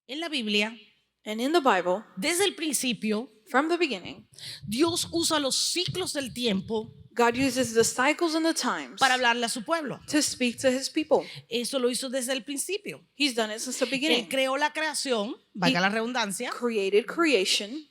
En la Biblia, And in the Bible, desde el principio, from the beginning, Dios usa los ciclos del tiempo God uses the cycles and the times para hablarle a su pueblo. to speak to his people. Eso lo hizo desde el principio. He's done it since the Él beginning. creó la creación, valga la redundancia, Created creation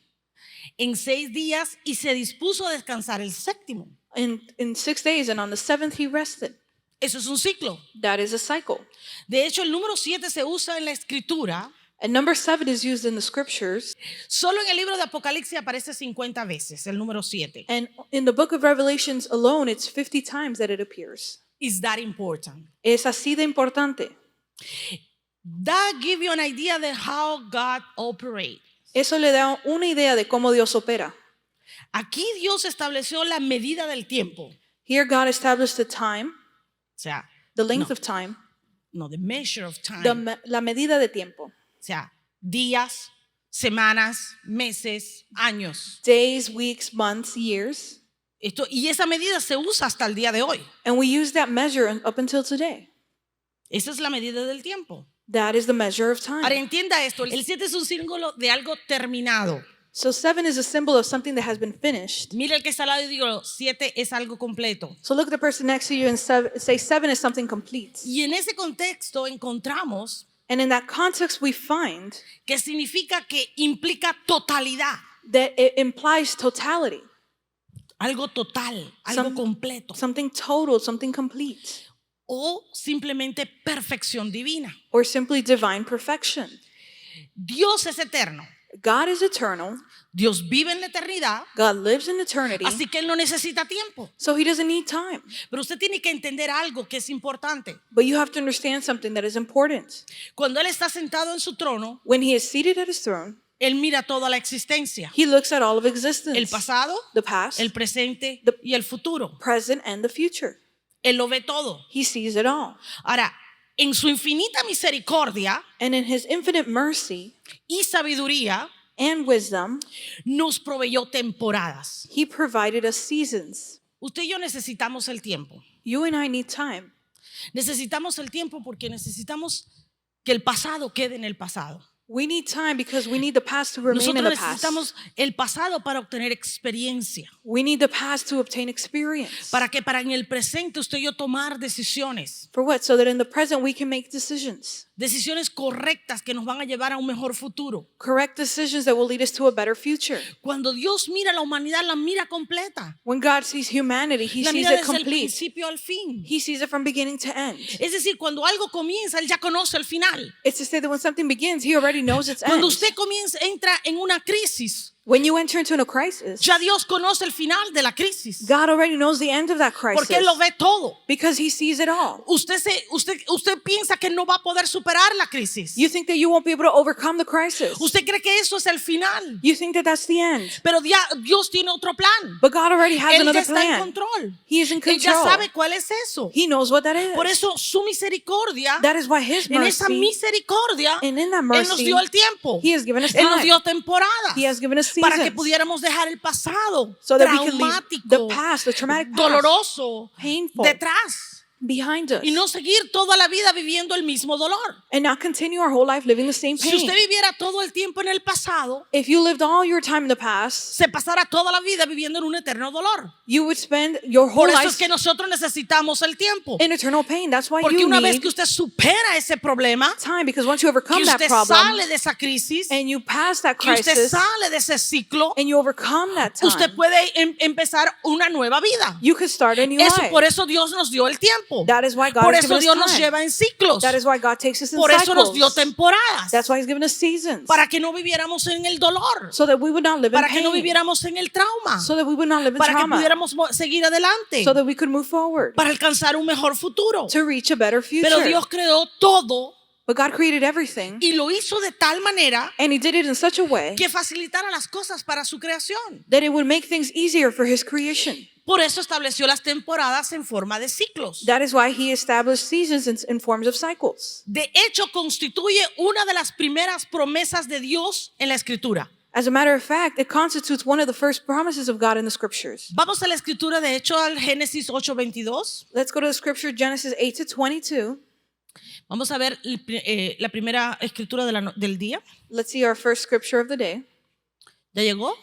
en 6 días y se dispuso a descansar el séptimo. in 6 days, and on the seventh he rested. Eso es un ciclo. That is a cycle. De hecho, el número 7 se usa en la escritura. And number 7 is used in the scriptures. Solo en el libro de Apocalipsis aparece 50 veces el número 7. And in the book of Revelations alone, it's 50 times that it appears. Is that important? Es así de importante. That give you an idea of how God operates. Eso le da una idea de cómo Dios opera. Aquí Dios estableció la medida del tiempo. Here God established the time, O sea, the length of time, the measure of time. la medida de tiempo. O sea, días, semanas, meses, años. Days, weeks, months, years. Y esa medida se usa hasta el día de hoy. And we use that measure up until today. Esa es la medida del tiempo. That is the measure of Ahora time. entienda esto, el 7 es un símbolo de algo terminado. So 7 is a symbol of something that has been finished. Mira el que está al lado y digo, 7 es algo completo. So look at the person next to you and say 7 is something complete. Y en ese contexto encontramos And in that context, we find que significa que implica totalidad. that it implies totality, Algo total, algo Some- completo. something total, something complete, O simplemente perfección divina. or simply divine perfection. Dios es eterno. God is eternal. Dios vive en la eternidad. God lives in eternity. Así que Él no necesita tiempo. So he doesn't need time. Pero usted tiene que entender algo que es importante. But you have to understand something that is important. Cuando Él está sentado en su trono, When he is seated at his throne, Él mira toda la existencia. he looks at all of existence. El pasado, The past, el presente y el futuro. present, and the future. Él lo ve todo. He sees it all. Ahora, en su infinita misericordia And in his infinite mercy y sabiduría, and wisdom, nos proveyó temporadas. he provided us seasons. Usted y yo necesitamos el tiempo. You and I need time. Necesitamos el tiempo porque necesitamos que el pasado quede en el pasado. We need time because we need the past to remain in Nosotros the past. necesitamos el pasado para obtener experiencia. We need the past to obtain experience. Para que para en el presente usted y yo tomar decisiones. For what? So that in the present we can make decisions. Decisiones correctas que nos van a llevar a un mejor futuro. Correct decisions that will lead us to a better future. Cuando Dios mira a la humanidad, la mira completa. When God sees humanity, he La sees mira it desde el complete. principio al fin. He sees it from beginning to end. Es decir, cuando algo comienza, Él ya conoce el final. It's to say that when something begins, he already knows its end. Cuando usted entra en una crisis, When you enter into a crisis, ya Dios conoce el final de la crisis. God already knows the end of that Porque crisis Él lo ve todo. because he sees it all. Usted piensa que no va a poder superar la crisis. You think that you won't be able to overcome the crisis. Usted cree que eso es el final. You think that that's the end. Pero Dios tiene otro plan. But God already has Él ya another está en plan. control. He is in Él ya control. sabe cuál es eso. He knows what that is. Por eso su misericordia, That is why his en esa mercy, misericordia, and in that Él nos mercy, dio el tiempo. he has given us Él nos time. dio temporadas He has given us para que seasons pudiéramos dejar el pasado so that we can leave traumático, the past, the traumatic past, doloroso, painful, detrás behind us, y no seguir toda la vida viviendo el mismo dolor. and not continue our whole life living the same Si pain. usted viviera todo el tiempo en el pasado, If you lived all your time in the past, se pasara toda la vida viviendo en un eterno dolor. you would spend your Por whole eso life es que nosotros necesitamos el tiempo. in eternal pain. That's why Porque you una vez need que usted supera ese problema, time, because once you que overcome that usted problem sale de esa crisis, and you pass that que usted crisis sale de ese ciclo, and you overcome that time, usted puede empezar una nueva vida. you could start a new life. Por eso Dios nos dio el tiempo. That is why God Por has eso given Dios us nos time. lleva en ciclos. That is why God takes us in Por eso nos dio cycles. temporadas. That's why He's given us seasons, Para que no viviéramos en el dolor. so that we would not live in Para que no pain, viviéramos en el trauma. so that we would not live in Para que trauma, pudiéramos seguir adelante. so that we could move forward Para alcanzar un mejor futuro. to reach a better future. Pero Dios creó todo But God created everything, y lo hizo de tal manera and He did it in such a way que facilitara las cosas para su creación. that it would make things easier for His creation. Por eso estableció las temporadas en forma de ciclos. That is why He established seasons in forms of cycles. De hecho, constituye una de las primeras promesas de Dios en la Escritura. As a matter of fact, it constitutes one of the first promises of God in the scriptures. Vamos a la Escritura, de hecho, al Génesis 8:22. Let's go to the scripture, Genesis 8 to 22. Vamos a ver la primera escritura del día. Let's see our first scripture of the day. ¿Ya llegó?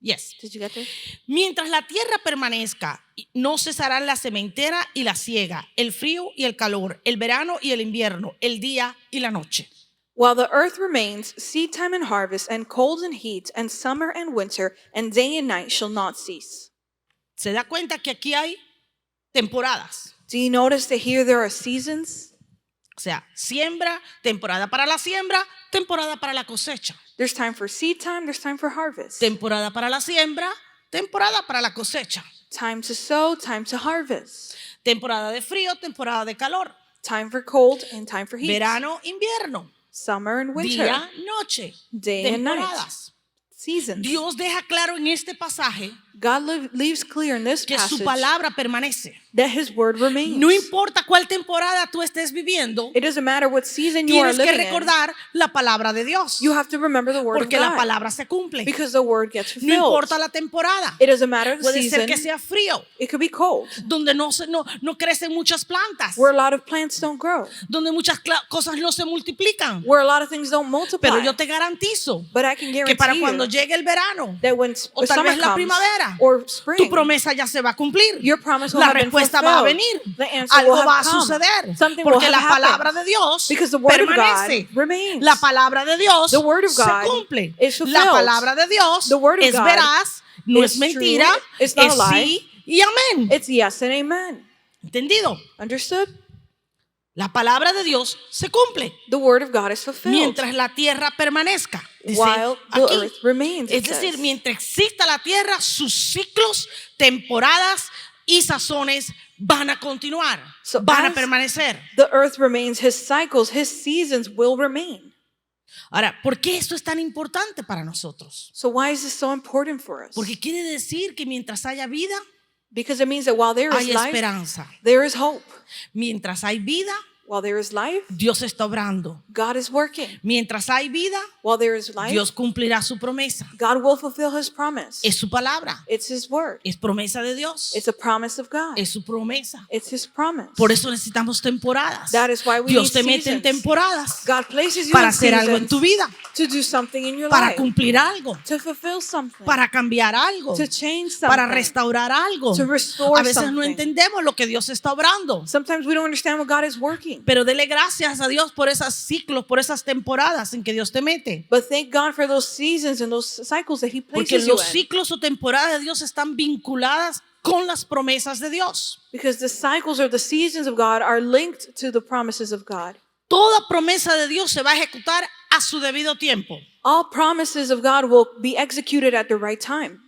Yes. Did you get there? Mientras la tierra permanezca, no cesarán la sementera y la siega, el frío y el calor, el verano y el invierno, el día y la noche. While the earth remains, seed time and harvest, and cold and heat, and summer and winter, and day and night shall not cease. ¿Se da cuenta que aquí hay temporadas? Do you notice that here there are seasons? O sea, siembra, temporada para la siembra, temporada para la cosecha. There's time for seed time, there's time for harvest. Temporada para la siembra, temporada para la cosecha. Time to sow, time to harvest. Temporada de frío, temporada de calor. Time for cold and time for heat. Verano, invierno. Summer and winter. Día, noche. Day and night. Temporadas. Seasons. Dios deja claro en este pasaje God leaves clear in this que su passage palabra permanece. that his word remains. No importa cuál temporada tú estés viviendo, It doesn't matter what season you are tienes que living in. recordar la palabra de Dios. You have to remember the word of Porque la God. palabra se cumple. Because the word gets No fulfilled. importa la temporada. It doesn't matter the Puede ser season. que sea frío, It could be cold, donde no crecen muchas plantas, where a lot of plants don't grow, donde muchas cosas no se multiplican. where a lot of things don't multiply. Pero yo te garantizo But I can que para guarantee cuando you llegue el verano that when o tal summer vez la comes primavera, or tu spring, promesa ya se va a cumplir. your promise will La have been respuesta va a fulfilled. venir. The answer Algo will va a have come. suceder. Something will Porque have la happened. palabra de Dios Because the word of permanece. God remains. La palabra de Dios The word of se God cumple. is fulfilled. La palabra de Dios The word of es God veraz, no is es mentira, true, it's not es a lie. sí y amén. It's yes and amen. ¿Entendido? Understood? La palabra de Dios se cumple The word of God is fulfilled. mientras la tierra permanezca. Dice While the aquí. earth remains, Es it decir, says. mientras exista la tierra, sus ciclos, temporadas y sazones van a continuar, So van a as permanecer. The earth remains, his cycles, his seasons will remain. Ahora, ¿por qué esto es tan importante para nosotros? So why is this so important for us? Porque quiere decir que mientras haya vida, Because it means that while there is hay life, esperanza. there is hope. Mientras hay vida, While there is life, Dios está obrando. God is working. Mientras hay vida, While there is life, Dios cumplirá su promesa. God will fulfill his promise. Es su palabra, It's his word. es promesa de Dios, It's a promise of God. es su promesa. It's his promise. Por eso necesitamos temporadas. That is why we Dios need te mete en seasons. temporadas God places you para in hacer algo en seasons tu vida, to do something in your para life, cumplir algo, to fulfill something, para cambiar algo, to change something, para restaurar algo. to restore A veces no something. entendemos lo que Dios está obrando, Sometimes we don't understand what God is working. pero dele gracias a Dios por esos ciclos, por esas temporadas en que Dios te mete. But thank God for those seasons and those cycles that he Porque places you los in. ciclos o temporadas de Dios están vinculadas con las promesas de Dios. Because the cycles or the seasons of God are linked to the promises of God. Toda promesa de Dios se va a ejecutar a su debido tiempo. All promises of God will be executed at the right time.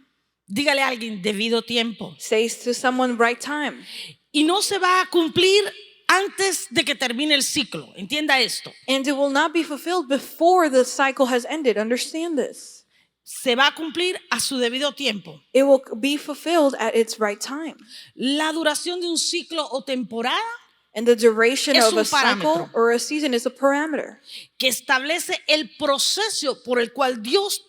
Dígale a alguien debido tiempo. Says to someone, right time. Y no se va a cumplir antes de que termine el ciclo. Entienda esto. And it will not be fulfilled before the cycle has ended. Understand this. Se va a cumplir a su debido tiempo. It will be fulfilled at its right time. La duración de un ciclo o temporada And the duration Es of un a cycle parámetro. or a season is a parameter que establece el proceso por el cual Dios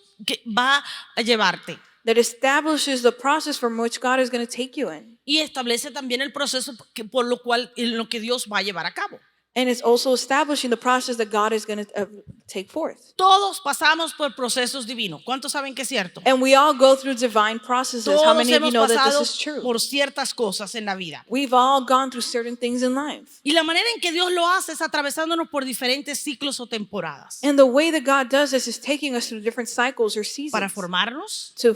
va a llevarte. that establishes the process from which God is going to take you in. Y establece también el proceso por lo cual en lo que Dios va a llevar a cabo. And it's also establishing the process that God is going to take forth. Todos pasamos por procesos divinos. ¿Cuántos saben que es cierto? And we all go through divine processes. How Todos many of you hemos know that pasado this is true? por ciertas cosas en la vida. We've all gone through certain things in life. Y la manera en que Dios lo hace es atravesándonos por diferentes ciclos o temporadas. And the way that God does this is taking us through different cycles or Para seasons formarnos, to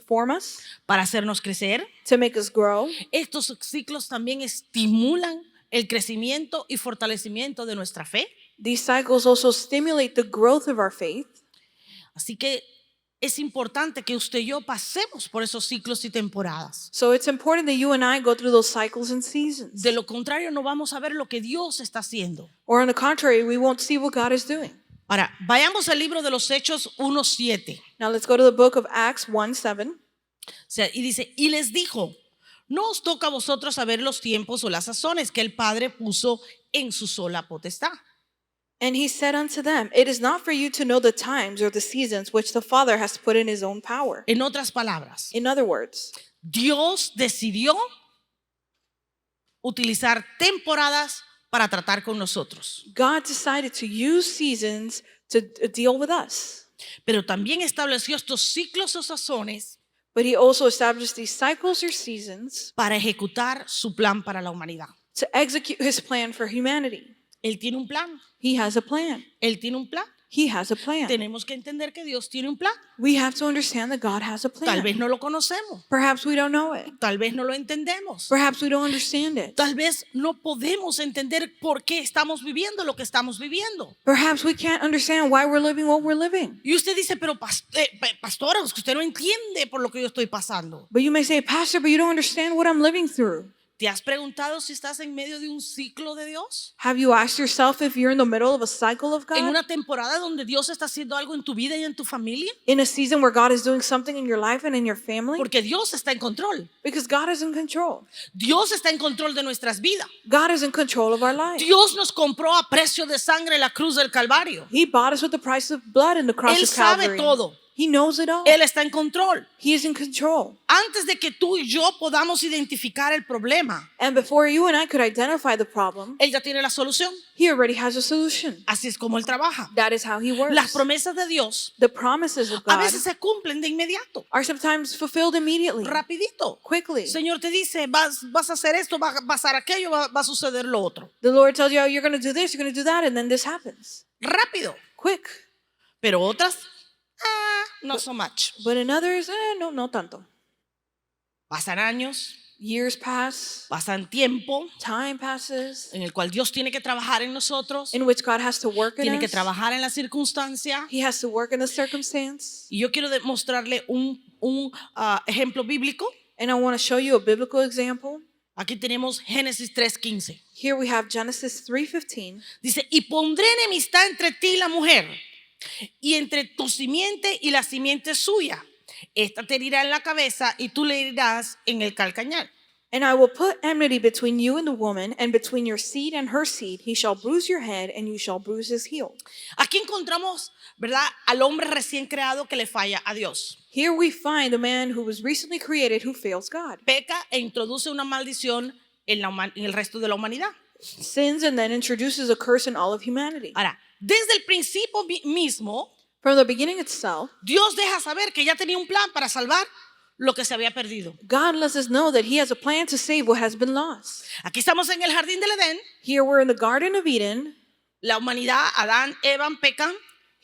form us, para hacernos crecer. to make us grow. Estos ciclos también estimulan el crecimiento y fortalecimiento de nuestra fe. These cycles also stimulate the growth of our faith. Así que es importante que usted y yo pasemos por esos ciclos y temporadas. So it's important that you and I go through those cycles and seasons. De lo contrario, no vamos a ver lo que Dios está haciendo. Or on the contrary, we won't see what God is doing. Ahora, vayamos al libro de los Hechos 1:7. Now let's go to the book of Acts 1:7. O sea, y dice, y les dijo, no os toca a vosotros saber los tiempos o las sazones que el Padre puso en su sola potestad. And he said unto them, it is not for you to know the times or the seasons which the Father has put in his own power. En otras palabras, In other words, Dios decidió utilizar temporadas para tratar con nosotros. God decided to use seasons to deal with us. Pero también estableció estos ciclos o sazones But he also established these cycles or seasons para ejecutar su plan para la humanidad. to execute his plan for humanity. Él tiene un plan. He has a plan. Él tiene un plan. He has a plan. Tenemos que entender que Dios tiene un plan. We have to understand that God has a Tal vez plan. no lo conocemos. Perhaps we don't know it. Tal vez no lo entendemos. Perhaps we don't understand it. Tal vez no podemos entender por qué estamos viviendo lo que estamos viviendo. Perhaps we can't understand why we're living what we're living. Y usted dice, pero pastora, es que usted no entiende por lo que yo estoy pasando. But you may say, Pastor, but you don't understand what I'm living through. ¿Te has preguntado si estás en medio de un ciclo de Dios? Have you asked yourself if you're in the middle of a cycle of En God? una temporada donde Dios está haciendo algo en tu vida y en tu familia. In a season where God is doing something in your life and in your family? Porque Dios está en control. Because God is in control. Dios está en control de nuestras vidas. God is in control of our life. Dios nos compró a precio de sangre en la cruz del Calvario. He bought us with the price of blood in the cross Él of sabe Calvary. todo. He knows it all. Él está en control. He is in control. Antes de que tú y yo podamos identificar el problema, And before you and I could identify the problem, Él ya tiene la solución. He already has a solution. Así es como Él trabaja. That is how He works. Las promesas de Dios The promises of a God veces se cumplen de inmediato, are sometimes fulfilled immediately, rapidito. quickly. El Señor te dice, vas a hacer esto, va a pasar aquello, va a suceder lo otro. The Lord tells you, oh, you're going to do this, you're going to do that, and then this happens. Rápido. Quick. Pero otras, no so much. But in others, no tanto. Pasan años, Years pass, pasan tiempo time passes, en el cual Dios tiene que trabajar en nosotros, in which God has to work in tiene que us. trabajar en la circunstancia. He has to work in the circumstance. Y yo quiero mostrarle un ejemplo bíblico. And I want to show you a biblical example. Aquí tenemos Génesis 3:15. Here we have Genesis 3:15. Dice, y pondré enemistad entre ti y la mujer, y entre tu simiente y la simiente suya. Esta te herirá en la cabeza y tú le herirás en el calcañar. And I will put enmity between you and the woman, and between your seed and her seed. He shall bruise your head, and you shall bruise his heel. Aquí encontramos, ¿verdad?, al hombre recién creado que le falla a Dios. Here we find a man who was recently created who fails God. Peca e introduce una maldición en el resto de la humanidad. Sins and then introduces a curse in all of humanity. Ahora, desde el principio mismo, From the beginning itself, Dios deja saber que ya tenía un plan para salvar lo que se había perdido. God lets us know that he has a plan to save what has been lost. Aquí estamos en el jardín del Edén. Here we're in the Garden of Eden. La humanidad, Adán, Eva, pecan.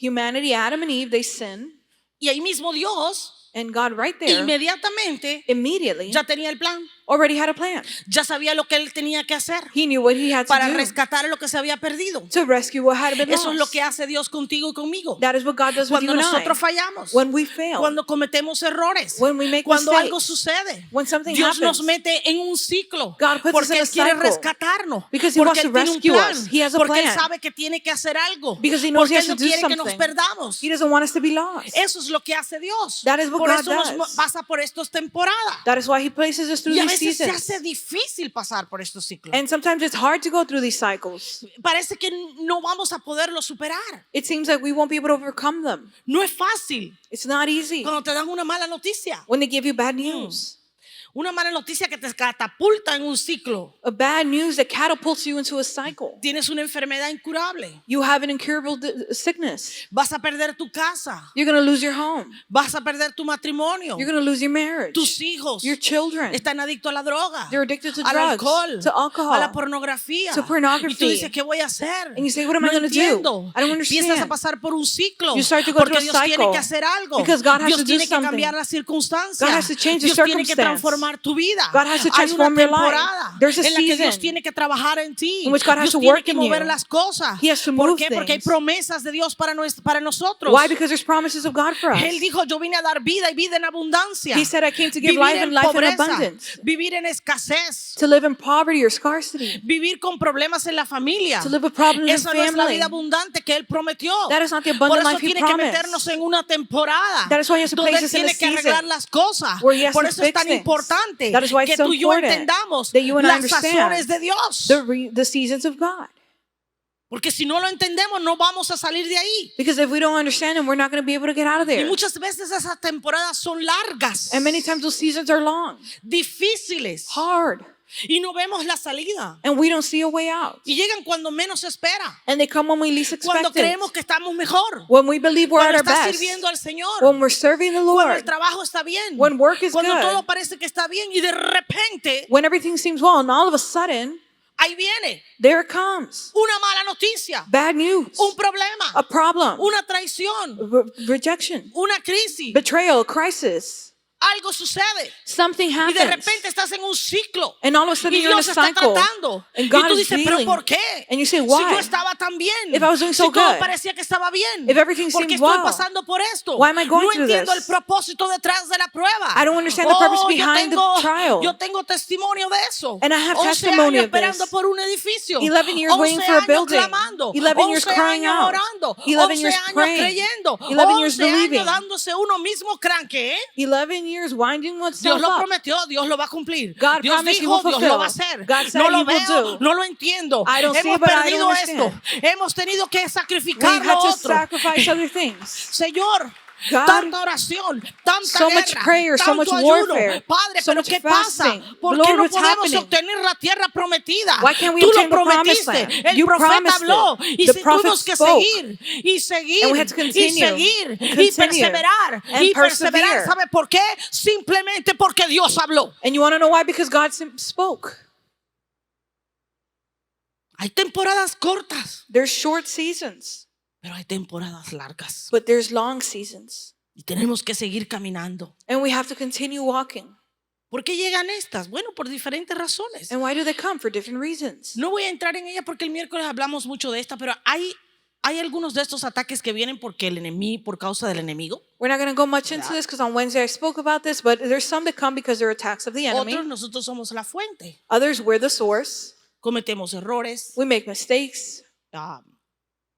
Humanity, Adam and Eve, they sin. Y ahí mismo Dios And God right there, inmediatamente immediately, ya tenía el plan. already had a plan. Ya sabía lo que él tenía que hacer He knew what he had to para do rescatar lo que se había perdido. to rescue what had been Eso es lo lost. que hace Dios contigo y conmigo. That is what God does with you Cuando and nosotros I. fallamos, When we fail, cuando cometemos errores, when we make cuando mistakes, algo sucede, when something Dios nos happens, mete en un ciclo God puts us porque in a Él quiere cycle rescatarnos, because He porque wants to Él tiene un rescue plan, us. He has a porque Él plan. sabe que tiene que hacer algo, Because He knows porque He has Él no to do quiere que nos something. perdamos. He doesn't want us to be lost. Eso es lo que hace Dios. That is what Por God eso nos does. pasa por estas temporadas. That is why He places us through Y a these veces se seasons. hace difícil pasar por estos ciclos. And sometimes it's hard to go through these cycles. Parece que no vamos a poderlo superar. It seems like we won't be able to overcome them. No es fácil It's not easy cuando te dan una mala noticia. when they give you bad news. Una mala noticia que te catapulta en un ciclo. A bad news that catapults you into a cycle. Tienes una enfermedad incurable. You have an incurable sickness. Vas a perder tu casa. You're going to lose your home. Vas a perder tu matrimonio. You're going to lose your marriage. Tus hijos Your children. están adictos a la droga, They're addicted to al drugs, alcohol, to alcohol, a la pornografía. to pornography. Y tú dices, ¿qué voy a hacer? And you say, what am I No gonna do? entiendo. I don't understand. Empiezas a pasar por un ciclo. You start to go Porque through a Dios tiene cycle. que hacer algo. Because God has Dios to do tiene que something. cambiar las circunstancias. God has to change the Dios tiene que circumstance. transformar tu vida. God has to Hay una transform your life. temporada There's a en la que Dios season tiene que trabajar en ti. in which God has Dios to tiene work que in mover you. las cosas. He has to ¿Por move qué? Porque hay things. promesas de Dios para nosotros. Why? Because there's promises of God for us. Él dijo, yo vine a dar vida y vida en abundancia. He said, I came to give Vivir life en and life in pobreza, abundance. vivir en escasez, To live in poverty or scarcity. vivir con problemas en la familia. To live with problems in Esa no es la family. vida abundante que Él prometió. That is not the Por abundant eso life He tiene que promised. meternos en una temporada That is why He has to donde place Él us in a tiene que season arreglar las cosas. where He has Por to eso es fix tan things. importante That is why it's que so tú y yo important entendamos that you and I las sazones understand de Dios. the seasons of God. Porque si no lo entendemos, no vamos a salir de ahí. Because if we don't understand Him, we're not going to be able to get out of Y there. muchas veces esas temporadas son largas, And many times those seasons are long, difíciles. hard. y no vemos la salida. and we don't see a way out. Y llegan cuando menos se espera. And they come when we least Cuando expect it. creemos que estamos mejor. When we believe we're at Cuando our estás best. sirviendo al Señor. When we're serving the Cuando el Lord. trabajo está bien. When work is Cuando good. todo parece que está bien y de repente When everything seems well, and all of a sudden, ahí viene there it comes. una mala noticia, Bad news. un problema, A problem. una traición, Rejection. una crisis. Betrayal. Crisis. Algo sucede Something y de happens. repente estás en un ciclo And all of a sudden y you're in a Dios está cycle. tratando And y God tú is dices, pero dealing. ¿por qué? And you say, Si why? yo estaba tan bien, If I was doing so si todo good. parecía que estaba bien, If everything ¿por qué seemed estoy well. pasando por esto? Why am I going No through entiendo this? el propósito detrás de la prueba. I don't understand the purpose behind the trial. Yo tengo testimonio de eso. And I have 11 testimony años of this. esperando por un edificio. 11 years 11 waiting for a años building. clamando. 11 years 11 crying años out. orando. 11 11 years años praying. creyendo. 11 years 11 believing. años dándose uno mismo cranque. 11 years winding Dios oneself lo up. prometió, Dios lo va a cumplir. God Dios promised he dijo, will Dios lo va a fulfill. hacer. God said No lo he will veo, do. no lo entiendo. I don't see Hemos it, but I perdido don't esto. understand. Hemos tenido que We've sacrificar lo had to otro. sacrifice other things. Señor, God, tanta oración, tanta so much guerra, prayer, so tanto much ayuno. warfare, Padre, so pero much ¿qué fasting. pasa? ¿Por Lord, qué no what's podemos happening? obtener la tierra prometida? Why can't we Tú lo obtain the promised prometiste, land? el You profeta promised habló it. y The tuvimos prophet que spoke. seguir y seguir And we had to y continue, seguir and y continue, perseverar and y perseverar. persevere. ¿Sabe por qué? Simplemente porque Dios habló. And you want to know why? Because God spoke. Hay temporadas cortas, There's short seasons, pero hay temporadas largas but there's long seasons. y tenemos que seguir caminando. And we have to continue walking. ¿Por qué llegan estas? Bueno, por diferentes razones. And why do they come? For different reasons. No voy a entrar en ella porque el miércoles hablamos mucho de esta, pero hay algunos de estos ataques que vienen porque el enemigo, por causa del enemigo. We're not going to go much into this because on Wednesday I spoke about this, but there's some that come because they're attacks of the enemy. Otros nosotros somos la fuente. Others, we're the source. Cometemos errores, We make mistakes,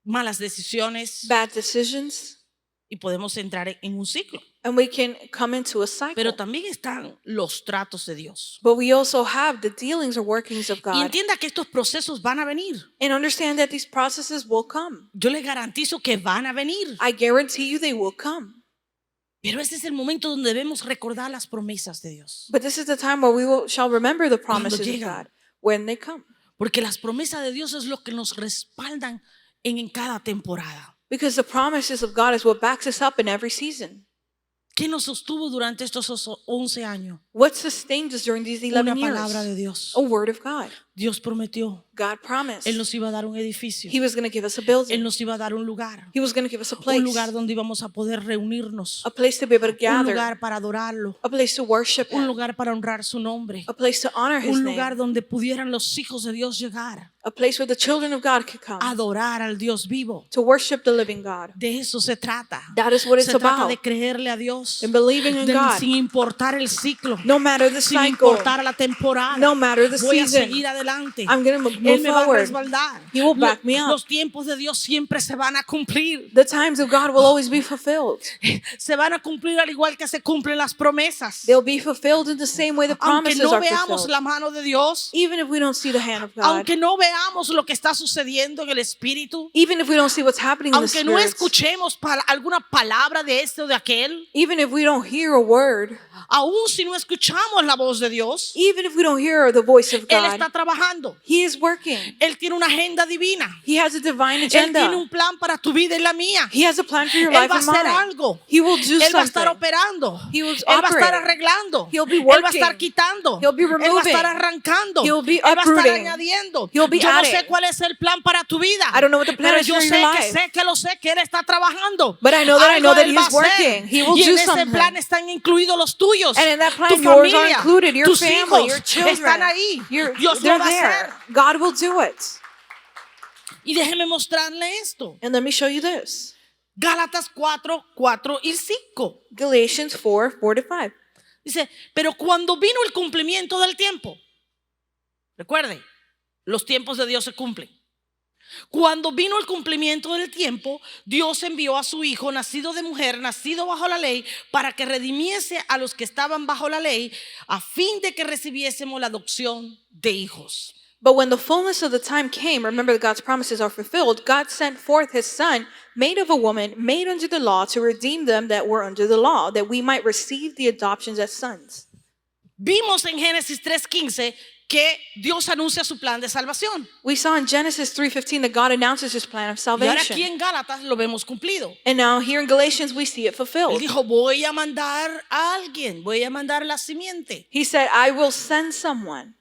malas decisiones bad decisions, y podemos entrar en un ciclo. and we can come into a cycle. Pero también están los tratos de Dios. But we also have the dealings or workings of Y God. entienda que estos procesos van a venir. And understand that these processes will come. Yo les garantizo que van a venir. I guarantee you they will come. Pero este es el momento donde debemos recordar las promesas de Dios. But this is the time where shall remember the promises of llegan. God when they come. Porque las promesas de Dios es lo que nos respaldan en cada temporada. Because the promises of God is what backs us up in every season. ¿Qué nos sostuvo durante estos 11 años? What sustained us during these 11 Una years? palabra de Dios. A word of God. Dios prometió. God promised. Él nos iba a dar un edificio. He was going to give us a Él building. nos iba a dar un lugar. He was going to give us a place. Un lugar donde íbamos a poder reunirnos. A place to be able to Un gather. lugar para adorarlo. A place to worship Un Him. lugar para honrar su nombre. A place to honor His Un name. lugar donde pudieran los hijos de Dios llegar A place where the children of God could come. a adorar al Dios vivo. To worship the living God. De eso se trata. That is what it's Se trata about. de creerle a Dios. And believing in God. Sin importar el ciclo. No matter the Sin cycle. importar la temporada. No matter the Voy a season. seguir adelante. I'm going to Él move me va a forward. respaldar. He will back me up. Los tiempos de Dios siempre se van a cumplir. The times of God will always be fulfilled. Se van a cumplir al igual que se cumplen las promesas. They'll be fulfilled in the same way the Aunque promises no are veamos fulfilled. la mano de Dios, Even if we don't see the hand of God. aunque no veamos lo que está sucediendo en el espíritu, Even if we don't see what's happening in the aunque no spirits. escuchemos alguna palabra de este o de aquel, Even if we don't hear a word. aún si no escuchamos la voz de Dios, Even if we don't hear the voice of Él God. está trabajando. He is working. Él tiene una agenda divina. He has a divine Él tiene agenda. un plan para tu vida y la mía. He has a plan for your Él life va a and hacer mine. algo. He will do Él va a estar something. operando. He will Él va a estar operate. arreglando. He'll be Él va a working. estar quitando. He'll be Él va a removing. estar arrancando. He'll be Él va a estar uprooting. añadiendo. He'll be Yo no sé adding. cuál es el plan para tu vida. I don't know what the plan pero is yo for sé your que life. sé que Él está trabajando. But I know that Algo that Él He va is a hacer. working. He will Y do en ese something. plan están incluidos los tuyos. And in that plan, tu yours are familia, included. Your tus family, hijos your children. están ahí. Dios They're lo va a there. hacer. God will do it. Y déjeme mostrarle esto. And let me show you this. Gálatas 4, 4 y 5. Galatians 4, 4 to 5. Dice, pero cuando vino el cumplimiento del tiempo, recuerde, los tiempos de Dios se cumplen. Cuando vino el cumplimiento del tiempo, Dios envió a su Hijo, nacido de mujer, nacido bajo la ley, para que redimiese a los que estaban bajo la ley, a fin de que recibiésemos la adopción de hijos. But when the fullness of the time came, remember that God's promises are fulfilled, God sent forth His Son, made of a woman, made under the law, to redeem them that were under the law, that we might receive the adoptions as sons. Vimos en Génesis 3:15 que Dios anuncia su plan de salvación. We saw in Genesis 3:15 that God announces his plan of Y ahora aquí salvation. en Gálatas lo vemos cumplido. And now here in Galatians we see it Él fulfilled. dijo, voy a mandar a alguien, voy a mandar la simiente. He said, I will send someone.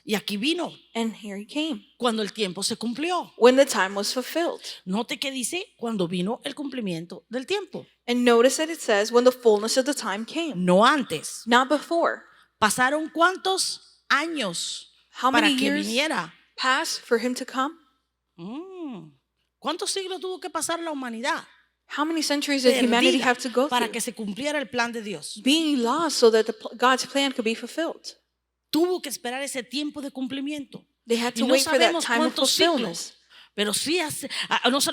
Y aquí vino And here he came cuando el tiempo se cumplió. when the time was fulfilled. Note que dice cuando vino el cumplimiento del tiempo, And notice that it says when the fullness of the time came, no antes. not before. ¿Pasaron cuántos años How para many que years viniera? passed for him to come? ¿Cuántos siglos tuvo que pasar la humanidad How many centuries did humanity perdida have to go para through? que se cumpliera el plan de Dios? Being lost so that God's plan could be fulfilled. Tuvo que esperar ese tiempo de cumplimiento. They had Y to no wait for that sabemos time of cuántos fulfillment. siglos, pero sí,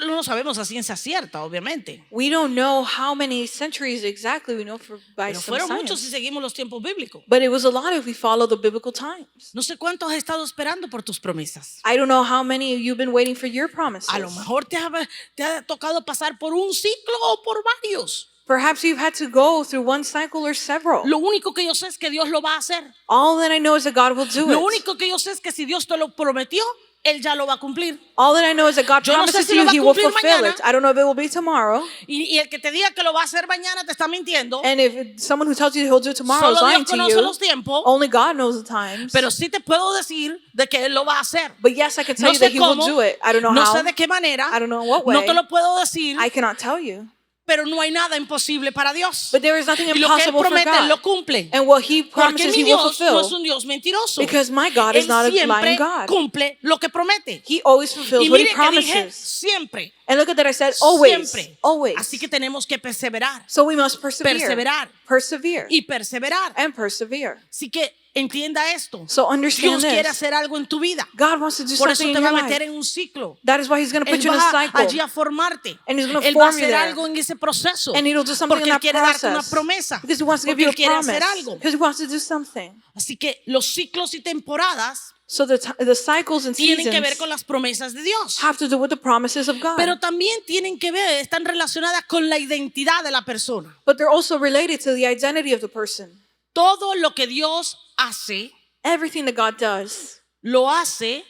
no lo sabemos a ciencia cierta, obviamente. We don't know how many centuries exactly, we know by Pero some fueron muchos si science. seguimos los tiempos bíblicos. But it was a lot if we follow the biblical times. No sé cuántos has estado esperando por tus promesas. I don't know how many of you have been waiting for your promises. A lo mejor te ha tocado pasar por un ciclo o por varios. Perhaps you've had to go through one cycle or several. Lo único que yo sé es que Dios lo va a hacer. All that I know is that God will do Lo it. único que yo sé es que si Dios te lo prometió, Él ya lo va a cumplir. All that I know is that God Yo no sé promises si you lo va a he will cumplir fulfill mañana. it. I don't know if it will be tomorrow. Y el que te diga que lo va a hacer mañana te está mintiendo. And if someone who tells you he'll do it tomorrow is Solo lying Dios to conoce you, los tiempos. only God knows the times. Pero sí te puedo decir de que Él lo va a hacer. But yes, I can tell No you that sé he will cómo, do it. I don't know no how. sé de qué manera, I don't know what no way. te lo puedo decir, I cannot tell you. pero no hay nada imposible para Dios. But there is nothing Y lo que Él impossible for promete, Él God. lo cumple. And what he Porque promises mi he will Dios no es fulfill. un Dios mentiroso. Because my God is Él not a siempre lying God. cumple lo que promete. He always fulfills Y what he mire que dije promises. siempre, And look at that, I said always. siempre. Always. Así que tenemos que perseverar So we must persevere. Perseverar. Persevere. y perseverar. And persevere. Así que entienda esto. So understand Dios quiere this. hacer algo en tu vida. God wants to do Por eso something te in va your a meter life. en un ciclo. That is why he's going to put Él you in a va allí cycle. a formarte. And he's gonna Él va a form you hacer there. algo en ese proceso. And he'll do something Porque in Él that quiere darte una process. promesa. Because he wants to give Porque you a Él quiere promise. hacer algo. Because he wants to do something. Así que los ciclos y temporadas So the cycles and tienen que ver seasons con las promesas de Dios. have to do with the promises of God. Pero también tienen que ver, están relacionadas con la identidad de la persona. But they're also related to the identity of the person. Todo lo que Dios hace, Everything that God does, lo hace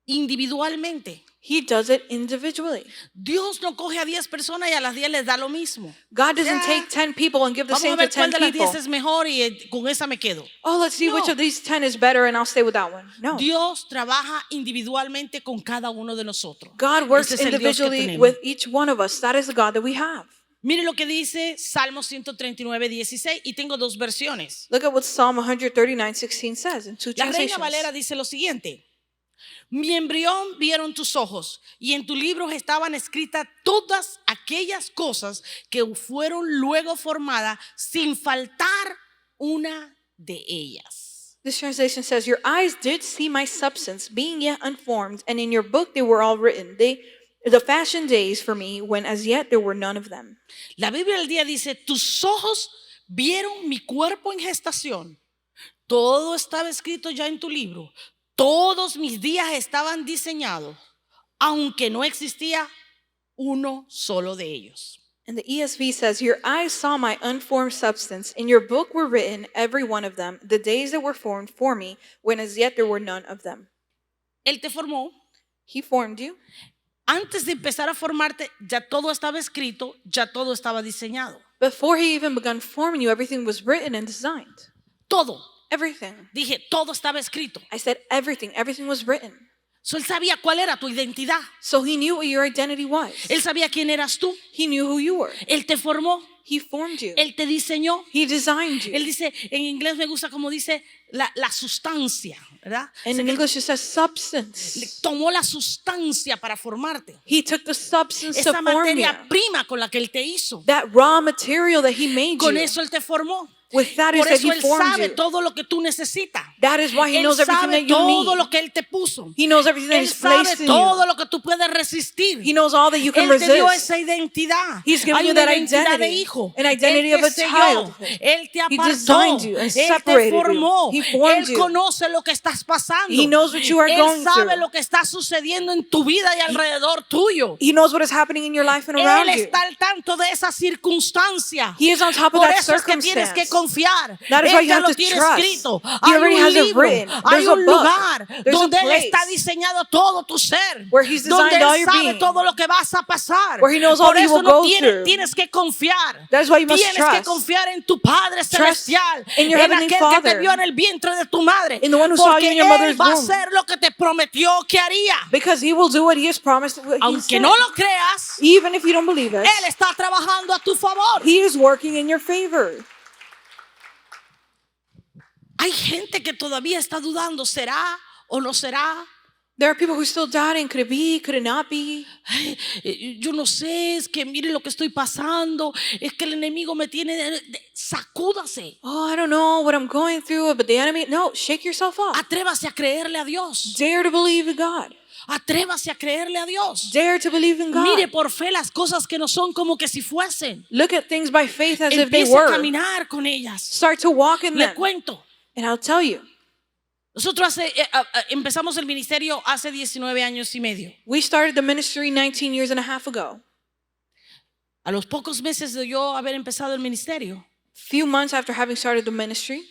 individualmente. he does it individually. Dios no coge a 10 personas y a las 10 les da lo mismo. God doesn't Ya. take 10 people and give the Vamos a same to ver cuál 10 de las people. 10 es mejor y con esa me quedo. Oh, let's see which No. of these 10 is better and I'll stay with that one. No. Dios trabaja individualmente con cada uno de nosotros. God works Ese es el Dios que individually tenemos. with each one of us. That is the God that we have. Mire lo que dice Salmo 139:16 y tengo dos versiones. Look at what Psalm 139:16 says in two La Reina translations. Valera dice lo siguiente: mi embrión vieron tus ojos y en tu libro estaban escritas todas aquellas cosas que fueron luego formadas sin faltar una de ellas. This translation says, your eyes did see my substance, being yet unformed, and in your book they were all written. The fashioned days for me, when as yet there were none of them. La Biblia del día dice, tus ojos vieron mi cuerpo en gestación. Todo estaba escrito ya en tu libro. Todos mis días estaban diseñados, aunque no existía uno solo de ellos. And the ESV says, your eyes saw my unformed substance. In your book were written, every one of them, the days that were formed for me, when as yet there were none of them. Él te formó. He formed you. Antes de empezar a formarte, ya todo estaba escrito, ya todo estaba diseñado. Before he even begun forming you, everything was written and designed. Todo. Everything. Dije, todo estaba escrito. I said everything. Everything was written. So, él sabía cuál era tu identidad. So he knew what your identity was. Él sabía quién eras tú. He knew who you were. Él te formó. He formed you. Él te diseñó. He designed you. Él dice, en inglés me gusta como dice la sustancia, ¿verdad? And Sé in que English it says substance. le tomó la sustancia para formarte. He took the substance to Esa form you. materia prima con la que Él te hizo. That raw material that he made Con you. eso Él te formó. With that is Por that eso he Él formed sabe you. todo lo que tú necesitas. That is why he Él knows everything sabe that you todo need. lo que Él te puso. He knows everything that Él he's sabe placed in todo you. lo que tú puedes resistir. He knows all that you can Él te dio resist. esa identidad. He's given Hay you una that identidad de identity. hijo. hijo. An identity Él of a te selló. child. Él te He apartó. designed you and Él te separated you. formó. He formed Él you. conoce lo que estás pasando. He knows what you are Él going sabe through. lo que está sucediendo en tu vida y alrededor tuyo. He knows what is happening in your life and Él around you. está al tanto de esa circunstancia. He is on top of Por that eso es que tienes que circumstance. confiar. That is why Él you ya have lo to tiene trust. escrito. He Hay already un has it libro, written. hay There's a un book. lugar There's a donde Él place está diseñado todo tu ser. where He's Donde designed all Él your sabe being. todo lo que vas a pasar. Where He knows all Por that you eso will no go through. tienes que confiar. That is why you must Tienes que trust. confiar en tu Padre celestial, in your en heavenly aquel que te Father. vio en el vientre de tu madre. In the one who saw Porque you in your Él mother's va a womb. hacer lo que te prometió que haría. Because He will do what He has promised. What He Aunque said. no lo creas, Even if you don't believe it, Él está trabajando a tu favor. He is working in your favor. Hay gente que todavía está dudando, ¿será o no será? There are people who are still doubting, could it be, could it not be? Ay, yo no sé, es que mire lo que estoy pasando, es que el enemigo me tiene, sacúdase. Oh, I don't know what I'm going through, but the enemy, no, shake yourself up. Atrévase a creerle a Dios. Dare to believe in God. Atrévase a creerle a Dios. Dare to believe in God. Mire por fe las cosas que no son como que si fuesen. Look at things by faith as if they Empiece a were. caminar con ellas. Start to walk in Le them. cuento. And I'll tell you, Nosotros empezamos el ministerio hace 19 años y medio. we started the ministry 19 years and a half ago. A los pocos meses de yo haber empezado el ministerio, Few months after having started the ministry,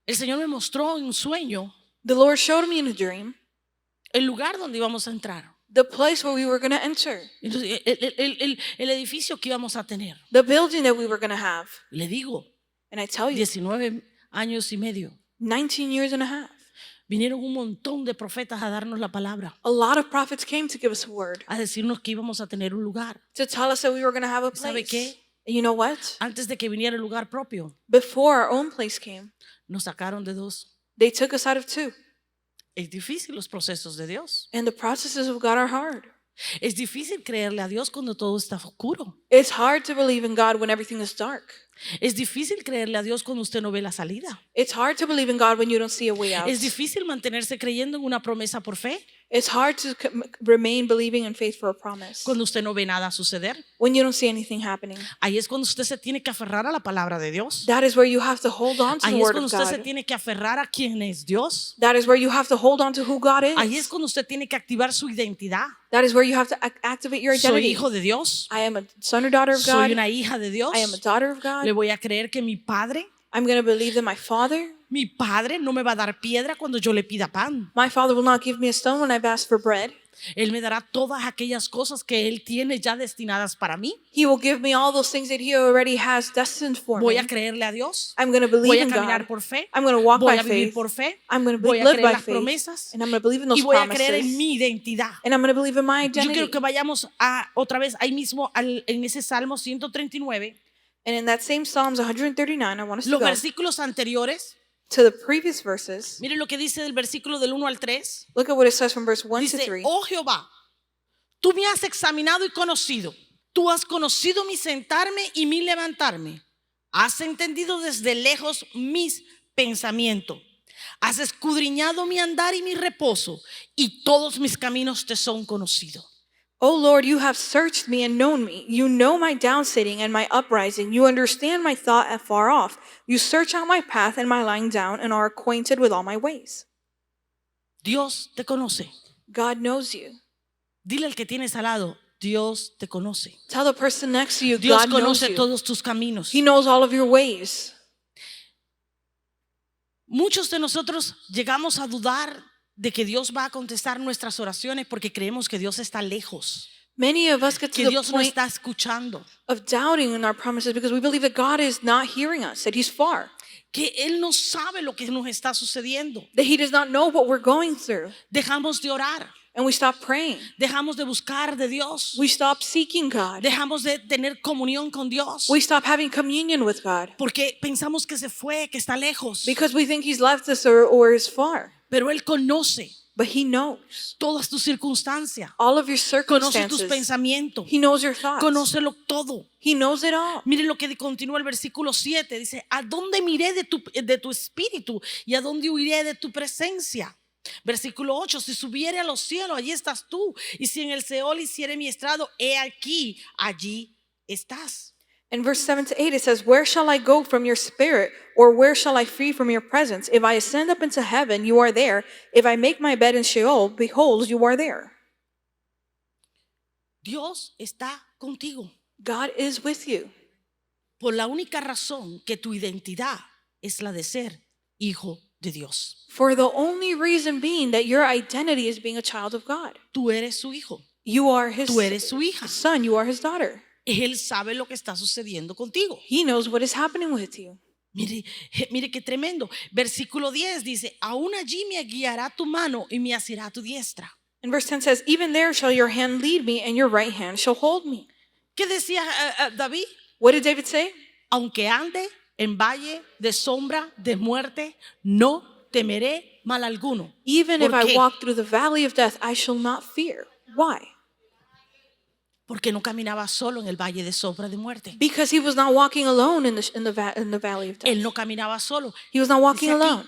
el Señor me mostró en un sueño the Lord showed me in a dream el lugar donde íbamos a entrar. the place where we were going to enter, Entonces, el edificio que íbamos a tener. the building that we were going to have. Le digo, And I tell you, 19 años y medio. 19 years and a half. Vinieron un montón de profetas a darnos la palabra, A lot of prophets came to give us a word, a decirnos que íbamos a tener un lugar. to tell us that we were going to have a ¿Sabe place. qué? And you know what? Antes de que viniera el lugar propio, Before our own place came, nos sacaron de 2. they took us out of 2. Es difícil los procesos de Dios. And the processes of God are hard. Es difícil creerle a Dios cuando todo está oscuro. It's hard to believe in God when everything is dark. Es difícil creerle a Dios cuando usted no ve la salida. It's hard to believe in God when you don't see a way out. Es difícil mantenerse creyendo en una promesa por fe It's hard to remain believing in faith for a promise cuando usted no ve nada suceder. when you don't see anything happening. Ahí es cuando usted se tiene que aferrar a la palabra de Dios. That is where you have to hold on to the Ahí es word cuando of usted se God. tiene que aferrar a quién es Dios. That is where you have to hold on to who God Ahí es is. cuando usted tiene que activar su identidad. That is where you have to activate your Soy identity. hijo de Dios. I am a son or daughter of Soy God. una hija de Dios. I am a daughter of God. Le voy a creer que mi padre I'm going to believe that mi padre no me va a dar piedra cuando yo le pida pan. my father will not give me a stone when I've asked for bread. Él me dará todas aquellas cosas que Él tiene ya destinadas para mí. He will give me all those things that he already has destined for Voy me. a creerle a Dios. I'm going to Voy believe a in caminar God. por fe. I'm going to walk Voy by a vivir faith. por fe. I'm going to Voy a live creer by las faith. promesas. And I'm going to believe in those Y voy a creer en promises. mi identidad. And I'm going to believe in my Yo identity. quiero que vayamos a otra vez ahí mismo en ese Salmo 139. And in that same Psalms 139, I want us to Los go versículos anteriores. to the previous verses. Mire lo que dice del versículo del 1 al 3. Look at what it says from verse 1 to Dice, 3. oh Jehová, tú me has examinado y conocido. Tú has conocido mi sentarme y mi levantarme. Has entendido desde lejos mis pensamientos. Has escudriñado mi andar y mi reposo, y todos mis caminos te son conocidos. O Lord, you have searched me and known me. You know my downsitting and my uprising. You understand my thought afar off. You search out my path and my lying down and are acquainted with all my ways. Dios te conoce. God knows you. Dile al que tienes al lado, Dios te conoce. Tell the person next to you, Dios God knows conoce you. todos tus caminos. He knows all of your ways. Muchos de nosotros llegamos a dudar de que Dios va a contestar nuestras oraciones porque creemos que Dios está lejos, Many of us get to que the Dios no point está escuchando, of doubting in our promises because we believe that God is not hearing us, that He's far, que Él no sabe lo que nos está sucediendo. that He does not know what we're going through. Dejamos de orar, And we stop praying. dejamos de buscar de Dios, We stop seeking God. dejamos de tener comunión con Dios We stop having communion with God porque pensamos que se fue, que está lejos. because we think He's left us or is far. Pero Él conoce But He knows todas tus circunstancias, all of your conoce tus circumstances. pensamientos, He knows your thoughts. conócelo todo. He knows it all. Mire lo que continúa el versículo 7. Dice, ¿a dónde miré de tu espíritu y a dónde huiré de tu presencia? Versículo 8, si subiere a los cielos, allí estás tú. Y si en el Seol hiciere mi estrado, he aquí, allí estás. In verse 7 to 8, it says, "Where shall I go from your spirit? Or where shall I flee from your presence? If I ascend up into heaven, you are there. If I make my bed in Sheol, behold, you are there." Dios está contigo God is with you por la única razón que tu identidad es la de ser hijo de Dios. for the only reason being that your identity is being a child of God. Tú eres su hijo, You are his tú eres su hija. son, you are his daughter. Él sabe lo que está sucediendo contigo. He knows what is happening with you. Mire qué tremendo. Versículo 10 dice, aún allí me guiará tu mano y me asirá tu diestra. And verse 10 says, "Even there shall your hand lead me, and your right hand shall hold me." ¿Qué decía David? What did David say? Aunque ande en valle de sombra de muerte, no temeré mal alguno. Even if ¿Por I qué? walk through the valley of death, I shall not fear. Why? Porque no caminaba solo en el valle de sombra de muerte. Because he was not walking alone in the valley of death. Él no caminaba solo. He was not walking Dice aquí, alone.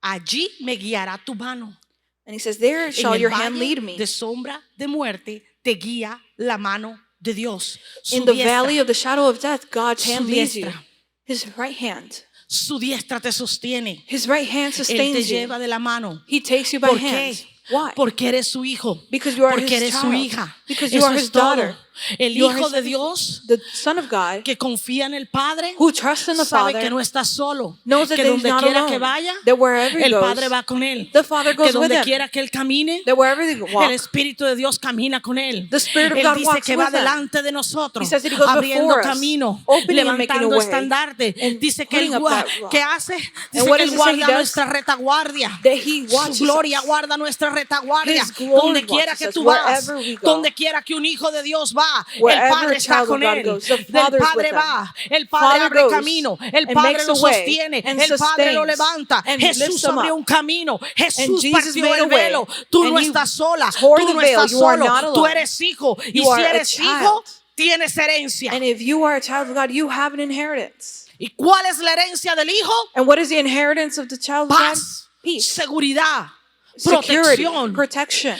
allí me guiará tu mano. And he says, "There En shall el your hand valle lead me." de sombra de muerte te guía la mano de Dios. Su In the diestra, valley of the shadow of death, God's Su hand leads you. diestra. His right hand. su diestra te sostiene. His right hand Él te sustains you. lleva de la mano. He takes you by ¿Por hand. qué? Why? Porque eres su hijo. Because you are Porque his eres su child. hija. Because you Eso are es his todo. daughter. El You are hijo his de son. Dios The Son of God, que confía en el Padre who trusts in the sabe Father, que no está solo. knows that Que he's donde not quiera alone. que vaya, That wherever he el goes, Padre va con él. the Father goes Que with donde him. quiera que él camine, That wherever they el walk, Espíritu de Dios camina con él. The Spirit of Él God dice walks que va with him. delante de nosotros, He says that he goes abriendo before us, camino, opening and making a levantando way, estandarte. and Dice que él putting up that rock. ¿qué hace? And Dice what que él does it say he guarda does? nuestra retaguardia. that he watches Su gloria us. guarda nuestra retaguardia. His glory Donde quiera watches que us, tú vas, wherever we go. donde quiera que un hijo de Dios va, el Wherever Padre a está child of con God él. goes, the El Father is Padre with them. va, el Padre Father abre goes camino, el and Padre makes lo a way sostiene, and el Padre lo sustains levanta. and Jesús lifts them abrió up. un camino, Jesús Jesus partió made a el velo. way, Tú and no he estás sola, tore tú the no veil. estás You are solo, not tú alone. eres hijo. Y You si are a eres child. hijo, tienes herencia. And if you are a child of God, you have an inheritance. ¿Y cuál es la herencia del hijo? And what is the inheritance of the child of God? Paz, Peace, seguridad, security, protección, protection,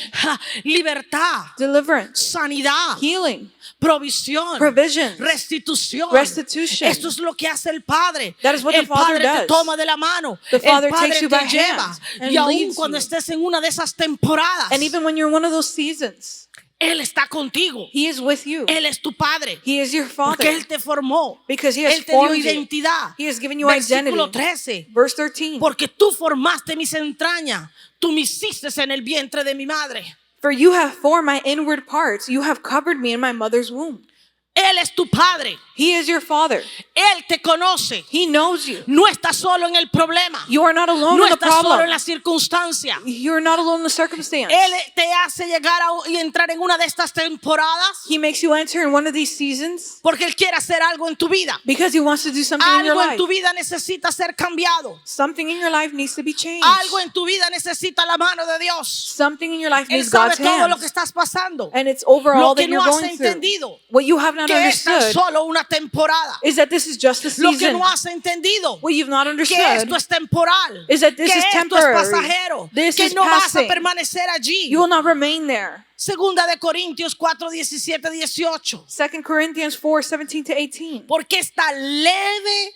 libertad, deliverance, sanidad, healing, provisión, provisions, restitución. restitution. Esto es lo que hace el Padre. That is what El the Father Padre te does. toma de la mano. The El Father Padre takes you te by lleva. hand and Y aun leads cuando you. estés en una de esas temporadas, And even when you're in one of those seasons, Él está contigo. He is with you. Él es tu Padre. He is your Porque Father. Él te formó. Because He has Él te dio formed you. identidad. He has given you Versículo identity. 13. Verse 13. Porque tú formaste mis entrañas. Tú me hiciste en el vientre de mi madre. For you have formed my inward parts. You have covered me in my mother's womb. Él es tu Padre. He is your Father. Él te conoce. He knows you. No estás solo en el problema. You are not alone No in the estás solo en problem. la circunstancia. You're not alone in the circumstance. Él te hace llegar y entrar en una de estas temporadas He makes you enter in one of these seasons porque Él quiere hacer algo en tu vida. because He wants to do something in your Algo en life. tu vida necesita ser cambiado. Something in your life needs to be changed. Algo en tu vida necesita la mano de Dios. Something in your life Él needs sabe God's todo lo que hands. estás pasando. And it's over all Lo que that no you're has going through. entendido What you have not que es tan understood solo una temporada. is that this is just a Lo que season. no has entendido What you've not que understood esto es temporal. is that this Que is esto es temporary. pasajero. This Que is no vas a passing. permanecer allí. You will not remain there. Segunda de Corintios 4, 17, 18. 2 Corinthians 4, 17 to 18. Porque esta leve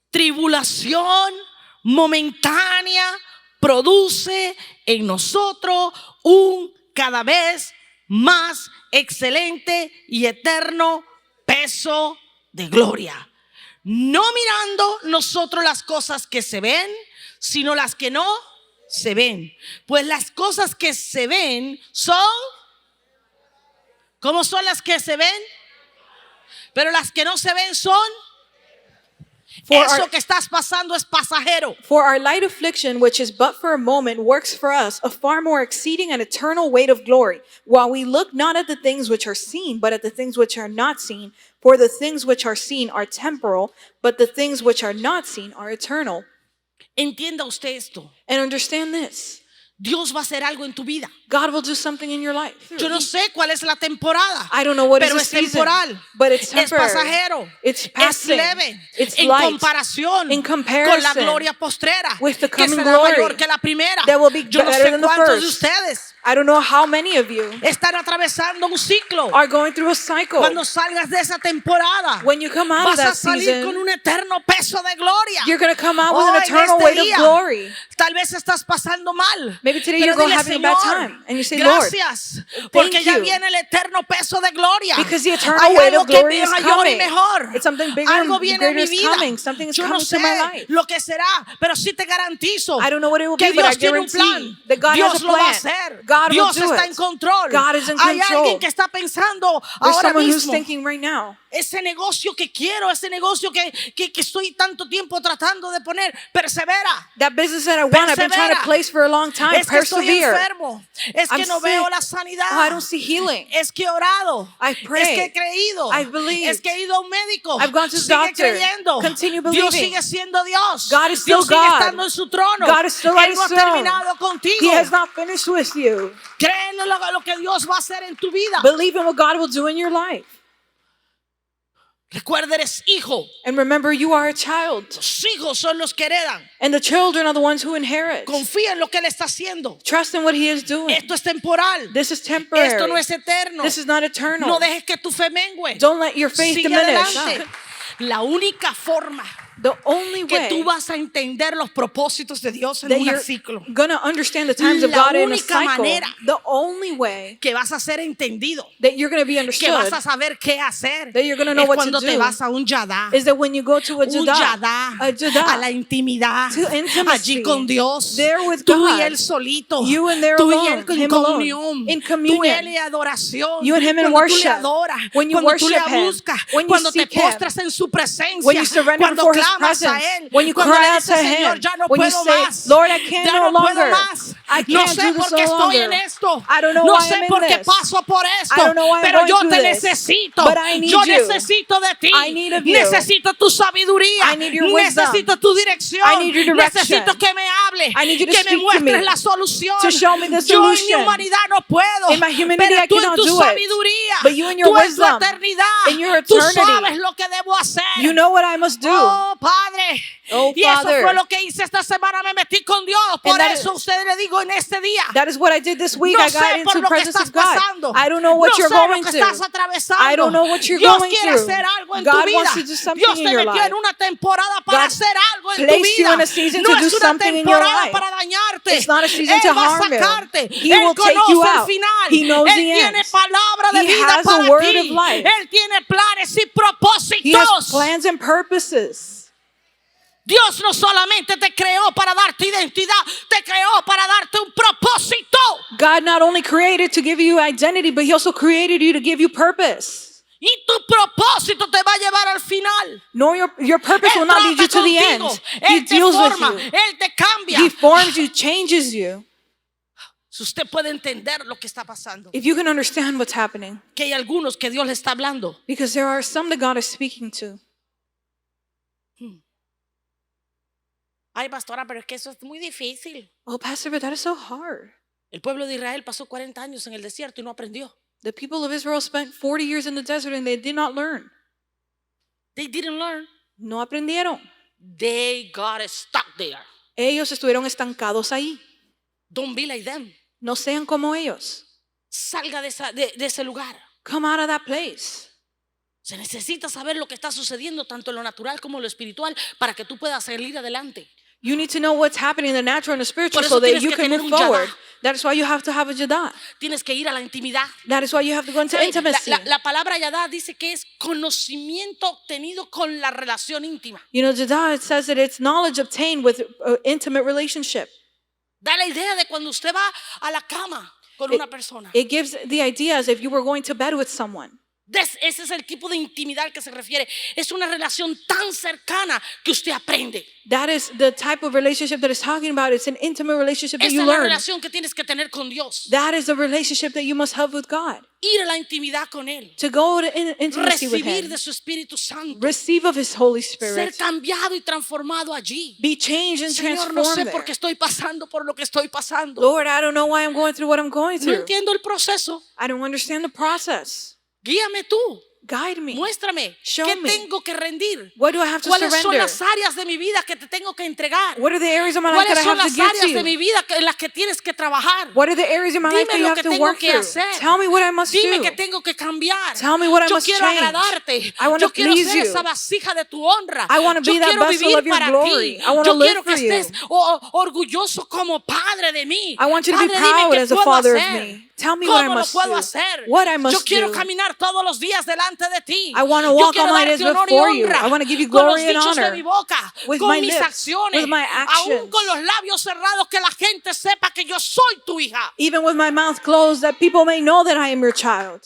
tribulación momentánea produce en nosotros un cada vez más excelente y eterno peso de gloria. No mirando nosotros las cosas que se ven, sino las que no se ven. Pues las cosas que se ven son, ¿cómo son las que se ven? Pero las que no se ven son, eso que estás pasando es pasajero. For our light affliction, which is but for a moment, works for us a far more exceeding and eternal weight of glory, while we look not at the things which are seen, but at the things which are not seen. For the things which are seen are temporal, but the things which are not seen are eternal. Entienda usted esto. And understand this. Dios va a hacer algo en tu vida. God will do something in your life. Yo no sé cuál es la temporada, I don't know what is pero the es season, temporal, but it's es temporary. pasajero, It's es passing. leve, It's en light. comparación In con la comparison gloria postrera, with the que coming será glory mayor que la primera. that will be Yo no better sé than the cuántos de first. ustedes I don't know how many of you están atravesando un ciclo. are going through a cycle. Cuando salgas de esa temporada, When you come out of vas a that salir con season, un eterno peso de gloria. you're going to come out with Oh, an en eternal este weight of día, glory. Tal vez estás pasando mal. Maybe today Pero you're going dile, having a bad Señor, time. And you say, Lord, gracias, porque ya you. viene el eterno peso de gloria. Because the eternal Hay weight algo of que glory es is mayor y coming. mejor. It's something bigger Algo and viene a greater mi is vida. coming. Something is Yo no coming to sé my life. lo que será, pero sí te garantizo I don't know what it will que be, but I Dios tiene un guarantee plan. that God Dios has a lo va a plan. hacer. God will Dios do está it. en control. God is in Hay control. alguien que está pensando There's ahora someone who's mismo, thinking right now, ese negocio que quiero, ese negocio que estoy tanto tiempo tratando de poner, persevera. that business that I want, I've been trying to Persevera. place for a long time. Es que estoy Persevere. enfermo. Es que I'm no veo sick. la sanidad. Oh, I don't see healing. Es que he orado. I've Es prayed. que he creído. I've believed. Es que he ido a un médico. I've gone to the Sigue doctor. creyendo. Continue Dios believing. sigue siendo Dios. God is still Dios sigue God. estando en su trono. God is still at Él no ha his throne. terminado contigo. He has not finished with you. Cree en lo que Dios va a hacer en tu vida. Believe in what God will do in your life. Recuerda, eres hijo. And remember, you are a child. Los hijos son los que heredan. And the children are the ones who inherit. Confía en lo que Él está haciendo. Trust in what He is doing. Esto es temporal. This is temporary. Esto no es eterno. This is not eternal. No dejes que tu fe mengue. Don't let your faith Sigue diminish. adelante. La única forma The only que tú way vas a entender los propósitos de Dios en that un you're ciclo, going to understand the times of La God in a única cycle, manera the only way que vas a ser entendido, that you're going to be que vas understood a saber qué hacer, that you're gonna know es what to cuando te do, vas a un yadá, is that when you go to a un Judah, yadá, a Judah, a la intimidad, to intimacy, allí con Dios, there with tú God, y Él solito, you and there tú y alone, Él en Him alone, comunión, in tú y communion, Él en adoración, you and Him in cuando tú le worship, adoras, when you cuando tú le worship Him, buscas, when you cuando te seek Him, postras en su presencia, when you surrender cuando before His clamas a presence, Él, when you cuando cry le out dices, to Señor, Him, ya no when you puedo say, más, Lord, I can't ya no no puedo longer, más, I no can't sé do por this qué no estoy longer. en esto, I don't know no why sé I'm in por qué this. paso por esto, I don't know why I'm pero going yo through te this. necesito, But I need yo you. necesito de ti, I need of you. necesito tu sabiduría, I need your wisdom. necesito tu dirección, I need your direction. necesito que me hable, I need you to que me speak to muestres me, la solución. to show me the Yo en mi solution. humanidad no puedo, In my humanity, pero I tú en cannot tu do it. sabiduría, But you in your tú en tu wisdom, eternidad, in your tú eternity, sabes lo que debo hacer. You know what I must do. Oh, Padre. Oh, Y eso Father. fue lo que hice esta semana, me metí con Dios. Por And that eso is- ustedes le digo en este día. That is what I did this week. No I got sé into por the lo que presence estás of God. pasando. I don't know what No you're sé going lo que estás through. atravesando. I don't know what you're Dios going quiere through. hacer algo en tu God vida. wants to do something Dios in te your metió life. en una temporada para God hacer algo en tu placed you vida. in a season No to do es una something in your temporada life. para dañarte. It's not a season Él to va a harm you. sacarte. He Él will take conoce you el out. final. He knows Él the tiene end. palabra de He vida has a para word ti. of life. Él tiene planes y He has propósitos. plans and purposes. Dios no solamente te creó para darte identidad, te creó para darte un propósito. God not only created to give you identity, but He also created you to give you purpose. Y tu propósito te va a llevar al final. No, your purpose will Él not lead you trata to the end. contigo. He Él te deals with forma, you. Él te cambia. He forms you, changes you. Si usted puede entender lo que está pasando, If you can understand what's happening, que hay algunos que Dios le está hablando. because there are some that God is speaking to. Ay, pastora, pero es que eso es muy difícil. Oh, Pastor, but that is so hard. El pueblo de Israel pasó 40 años en el desierto y no aprendió. The people of Israel spent 40 years in the desert and they did not learn. They didn't learn. No aprendieron. They got stuck there. Ellos estuvieron estancados ahí. Don't be like them. No sean como ellos. Salga de ese lugar. Come out of that place. Se necesita saber lo que está sucediendo tanto en lo natural como en lo espiritual para que tú puedas salir adelante. You need to know what's happening in the natural and the spiritual Por eso so that tienes you que can tener move un yadá. forward. That is why you have to have a Jadah. Tienes que ir a la intimidad. That is why you have to go into ¿Sabe? intimacy. La palabra yadá dice que es conocimiento obtenido con la relación íntima. You know, Jadah, it says that it's knowledge obtained with an intimate relationship. Da la idea de cuando usted va a la cama con una persona. It gives the idea as if you were going to bed with someone. Ese es el tipo de intimidad al que se refiere. Es una relación tan cercana que usted aprende. That is the type of relationship that it's talking about. It's an intimate relationship that Esa you es la learn. relación que tienes que tener con Dios. That is the relationship that you must have with God. Ir a la intimidad con Él. To go to intimacy with Recibir Him. de su Espíritu Santo. Receive of His Holy Ser Spirit. cambiado y transformado allí. Be changed and Señor, no sé transformed por qué there. estoy pasando por lo que estoy pasando. Lord, I don't know why I'm going through what I'm going No through. entiendo el proceso. I don't understand the process. Guíame tú. Guide me. Muéstrame Show qué me. tengo que rendir. What do I have to ¿Cuáles son surrender? las áreas de mi vida que te tengo que entregar? What are the areas of my life ¿Cuáles that I son have to las give áreas de to mi you? vida en las que tienes que trabajar? What are the areas of my life that Dime you lo have que to tengo work que through? hacer. Tell me what I must Dime do. que tengo que cambiar. Tell me what I Yo must quiero change. agradarte. I wanna Yo quiero please ser you. esa vasija de tu honra. I wanna Yo be that quiero vessel vivir of your para glory. ti. I wanna Yo live quiero que for you. estés orgulloso como padre de mí. I want you to be Padre, dime proud qué as a puedo father of hacer. me. Tell me what I ¿Cómo lo must puedo do? hacer? What I Yo must quiero do. caminar todos los días delante de ti. I wanna Yo walk quiero all my darte days honor y before you. honra I wanna give you con los glory and dichos de honor. mi boca, With con my mis lips, acciones, with my aún actions. con los labios cerrados, que la gente sepa que yo soy tu hija. Even with my mouth closed, that people may know that I am your child.